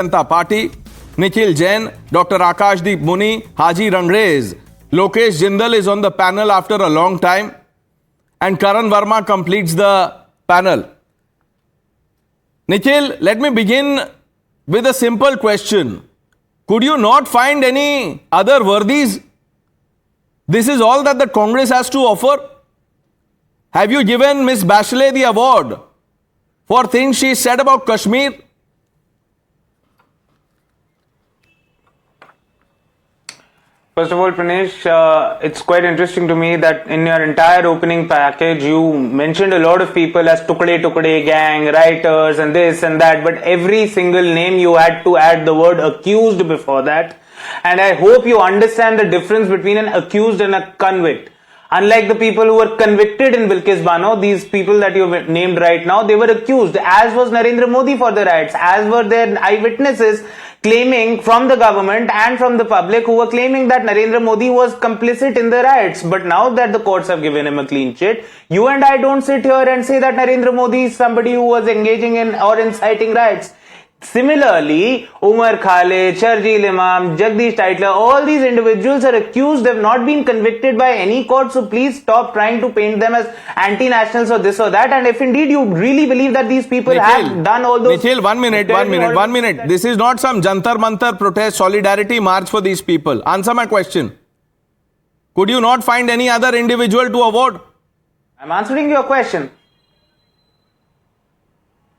Janata Party, Nikhil Jain, Dr. Akashdeep Muni, Haji Rangrez. Lokesh Jindal is on the panel after a long time, and Karan Verma completes the panel. Nikhil, let me begin with a simple question. Could you not find any other worthies? This is all that the Congress has to offer. Have you given Ms. Bachelet the award for things she said about Kashmir? First of all, Pranesh, it's quite interesting to me that in your entire opening package, you mentioned a lot of people as Tukde gang, writers and this and that, but every single name you had to add the word accused before that. And I hope you understand the difference between an accused and a convict. Unlike the people who were convicted in Bilkis Bano, these people that you've named right now, they were accused, as was Narendra Modi for the riots, as were their eyewitnesses claiming from the government and from the public who were claiming that Narendra Modi was complicit in the riots. But now that the courts have given him a clean sheet, you and I don't sit here and say that Narendra Modi is somebody who was engaging in or inciting riots. Similarly, Umar Khalid, Sharjeel Imam, Jagdish Tytler, all these individuals are accused, have not been convicted by any court, so please stop trying to paint them as anti-nationals or this or that. And if indeed you really believe that these people have done all those... Nikhil, one minute. This is not some Jantar Mantar protest solidarity march for these people. Answer my question. Could you not find any other individual to award? I'm answering your question.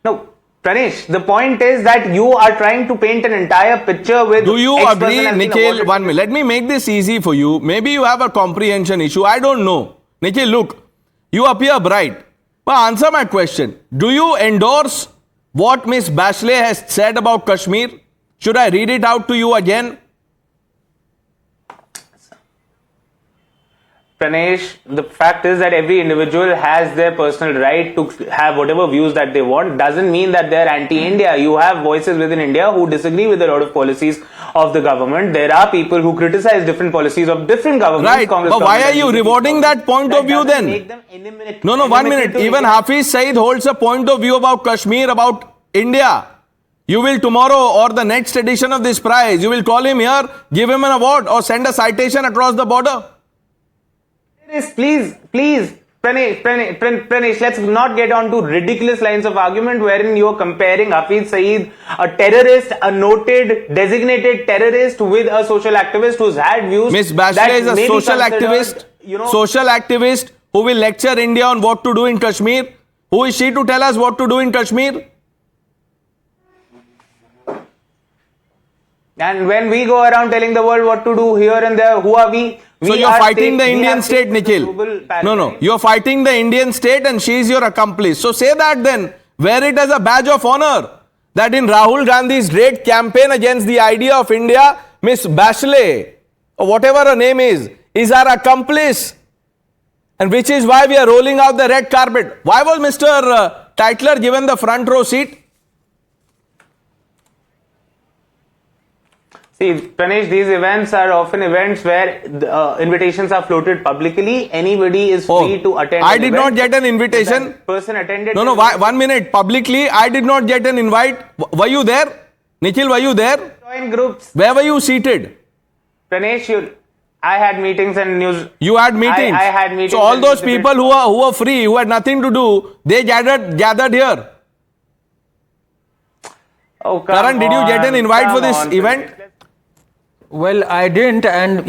No. Pranesh, the point is that you are trying to paint an entire picture with... Do you agree, Nikhil? 1 minute. Let me make this easy for you. Maybe you have a comprehension issue. I don't know. Nikhil, look, you appear bright. But answer my question. Do you endorse what Ms. Bachelet has said about Kashmir? Should I read it out to you again? Pranesh, the fact is that every individual has their personal right to have whatever views that they want. Doesn't mean that they're anti-India. You have voices within India who disagree with a lot of policies of the government. There are people who criticize different policies of different governments. Right, but why are you rewarding that point of view then? No, 1 minute. Even Hafiz Saeed holds a point of view about Kashmir, about India. You will tomorrow or the next edition of this prize, you will call him here, give him an award or send a citation across the border. Please, Pranesh, let's not get on to ridiculous lines of argument wherein you are comparing Hafiz Saeed, a terrorist, a noted, designated terrorist, with a social activist who's had views. Ms. Bachelet is a social activist, social activist who will lecture India on what to do in Kashmir. Who is she to tell us what to do in Kashmir? And when we go around telling the world what to do here and there, who are we? So you're fighting the Indian state, Nikhil. No. You're fighting the Indian state and she's your accomplice. So say that then. Wear it as a badge of honor. That in Rahul Gandhi's great campaign against the idea of India, Ms. Bachelet, or whatever her name is our accomplice. And which is why we are rolling out the red carpet. Why was Mr. Tytler given the front row seat? See, Pranesh, these events are often events where invitations are floated publicly. Anybody is free to attend. I did not get an invitation. That person attended. No, 1 minute. Publicly, I did not get an invite. Were you there? Nikhil, were you there? Join groups. Where were you seated? Pranesh, I had meetings and news. You had meetings? I had meetings. So all those people who were free, who had nothing to do, they gathered here. Oh, Karan, did you get an invite for this event? Well, I didn't, and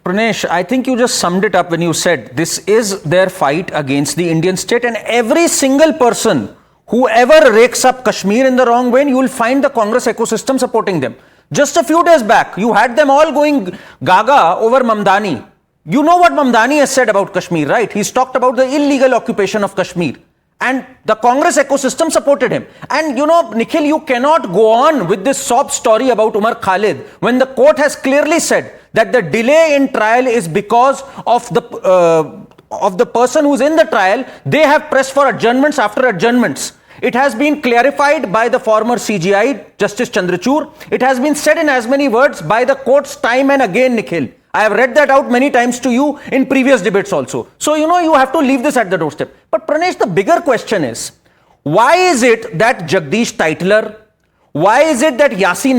Pranesh, I think you just summed it up when you said this is their fight against the Indian state, and every single person who ever rakes up Kashmir in the wrong way, you will find the Congress ecosystem supporting them. Just a few days back, you had them all going gaga over Mamdani. You know what Mamdani has said about Kashmir, right? He's talked about the illegal occupation of Kashmir. And the Congress ecosystem supported him. And Nikhil, you cannot go on with this sob story about Umar Khalid when the court has clearly said that the delay in trial is because of the person who's in the trial. They have pressed for adjournments after adjournments. It has been clarified by the former CGI, Justice Chandrachud. It has been said in as many words by the courts time and again, Nikhil. I have read that out many times to you in previous debates also. So, you have to leave this at the doorstep. But Pranesh, the bigger question is, why is it that Jagdish Tytler, Why is it that Yasin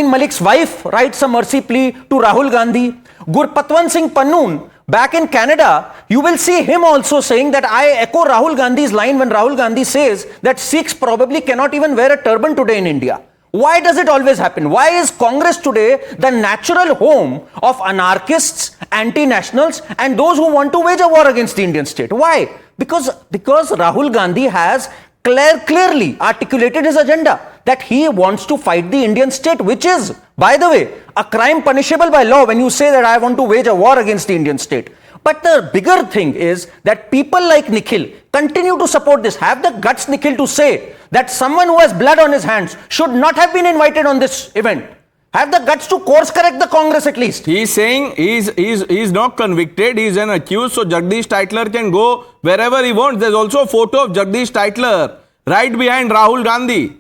Malik's wife writes a mercy plea to Rahul Gandhi? Gurpatwant Singh Pannoon, back in Canada, you will see him also saying that I echo Rahul Gandhi's line when Rahul Gandhi says that Sikhs probably cannot even wear a turban today in India. Why does it always happen? Why is Congress today the natural home of anarchists, anti-nationals, and those who want to wage a war against the Indian state? Why? Because Rahul Gandhi has clearly articulated his agenda that he wants to fight the Indian state, which is, by the way, a crime punishable by law when you say that I want to wage a war against the Indian state. But the bigger thing is that people like Nikhil continue to support this. Have the guts, Nikhil, to say that someone who has blood on his hands should not have been invited on this event. Have the guts to course correct the Congress at least. He's saying he's not convicted, he's an accused, so Jagdish Tytler can go wherever he wants. There's also a photo of Jagdish Tytler right behind Rahul Gandhi.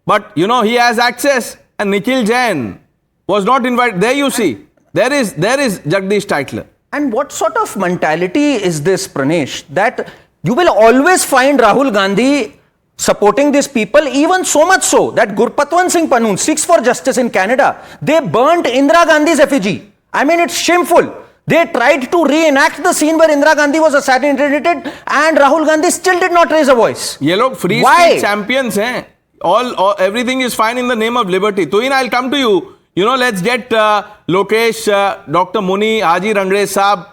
But you know, he has access, and Nikhil Jain was not invited. There you see, there is Jagdish Tytler. And what sort of mentality is this, Pranesh, that you will always find Rahul Gandhi supporting these people, even so much so that Gurpatwant Singh Pannoon, Sikhs for Justice in Canada, they burnt Indira Gandhi's effigy. I mean, it's shameful. They tried to reenact the scene where Indira Gandhi was assassinated and Rahul Gandhi still did not raise a voice. ये लोग free speech champions हैं. All everything is fine in the name of liberty. Tuhin, I'll come to you. You know, let's get Lokesh, Dr. Muni, Haji Rangresh Saab.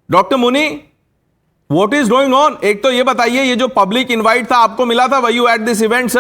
Dr. Muni, what is going on? एक तो ये बताइए, ये जो public invite था आपको मिला था, were you at this event, sir?